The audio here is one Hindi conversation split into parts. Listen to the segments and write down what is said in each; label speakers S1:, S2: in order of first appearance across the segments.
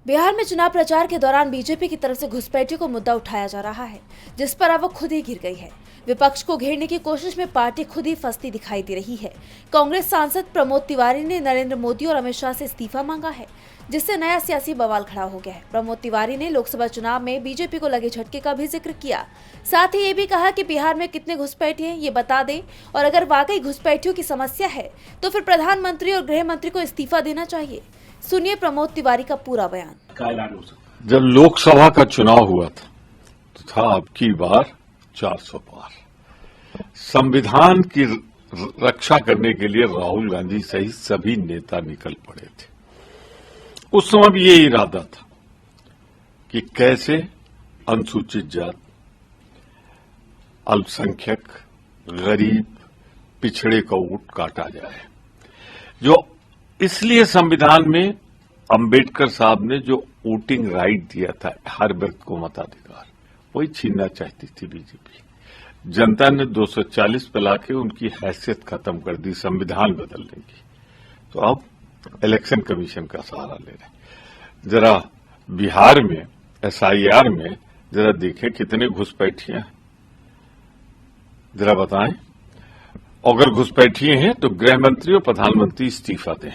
S1: बिहार में चुनाव प्रचार के दौरान बीजेपी की तरफ से घुसपैठियों को मुद्दा उठाया जा रहा है, जिस पर अब वो खुद ही घिर गई है। विपक्ष को घेरने की कोशिश में पार्टी खुद ही फंसती दिखाई दे रही है। कांग्रेस सांसद प्रमोद तिवारी ने नरेंद्र मोदी और अमित शाह से इस्तीफा मांगा है, जिससे नया सियासी बवाल खड़ा हो गया है। प्रमोद तिवारी ने लोकसभा चुनाव में बीजेपी को लगे झटके का भी जिक्र किया। साथ ही ये भी कहा कि बिहार में कितने घुसपैठिए हैं ये बता दें, और अगर वाकई घुसपैठियों की समस्या है तो फिर प्रधानमंत्री और गृह मंत्री को इस्तीफा देना चाहिए। सुनिए प्रमोद तिवारी का पूरा बयान।
S2: जब लोकसभा का चुनाव हुआ था तो था अब की बार 400 पार। संविधान की रक्षा करने के लिए राहुल गांधी सहित सभी नेता निकल पड़े थे। उस समय भी ये इरादा था कि कैसे अनुसूचित जात, अल्पसंख्यक, गरीब, पिछड़े का वोट काटा जाए। जो इसलिए संविधान में अंबेडकर साहब ने जो वोटिंग राइट दिया था, हर व्यक्ति को मताधिकार, वही छीनना चाहती थी बीजेपी। जनता ने 240 पे लाके उनकी हैसियत खत्म कर दी संविधान बदलने की। तो अब इलेक्शन कमीशन का सहारा ले रहे। जरा बिहार में SIR में जरा देखें कितने घुसपैठिए हैं, जरा बताएं। अगर घुसपैठिए हैं तो गृह मंत्री और प्रधानमंत्री इस्तीफा दें।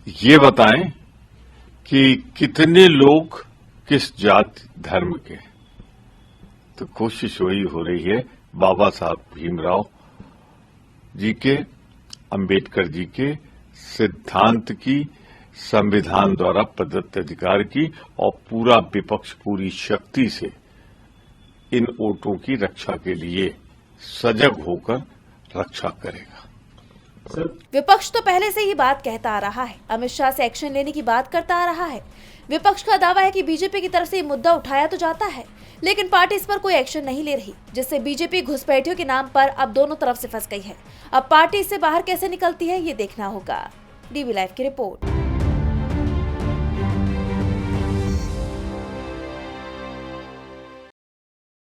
S2: ये बताएं कि कितने लोग किस जाति धर्म के। तो कोशिश वही हो रही है बाबा साहब भीमराव जी के, अंबेडकर जी के सिद्धांत की, संविधान द्वारा प्रदत्त अधिकार की, और पूरा विपक्ष पूरी शक्ति से इन वोटों की रक्षा के लिए सजग होकर रक्षा करेगा।
S1: विपक्ष तो पहले से ही बात कहता आ रहा है, अमित शाह से एक्शन लेने की बात करता आ रहा है। विपक्ष का दावा है कि बीजेपी की तरफ से ये मुद्दा उठाया तो जाता है, लेकिन पार्टी इस पर कोई एक्शन नहीं ले रही, जिससे बीजेपी घुसपैठियों के नाम पर अब दोनों तरफ से फंस गई है। अब पार्टी इससे बाहर कैसे निकलती है ये देखना होगा। DB लाइव की रिपोर्ट।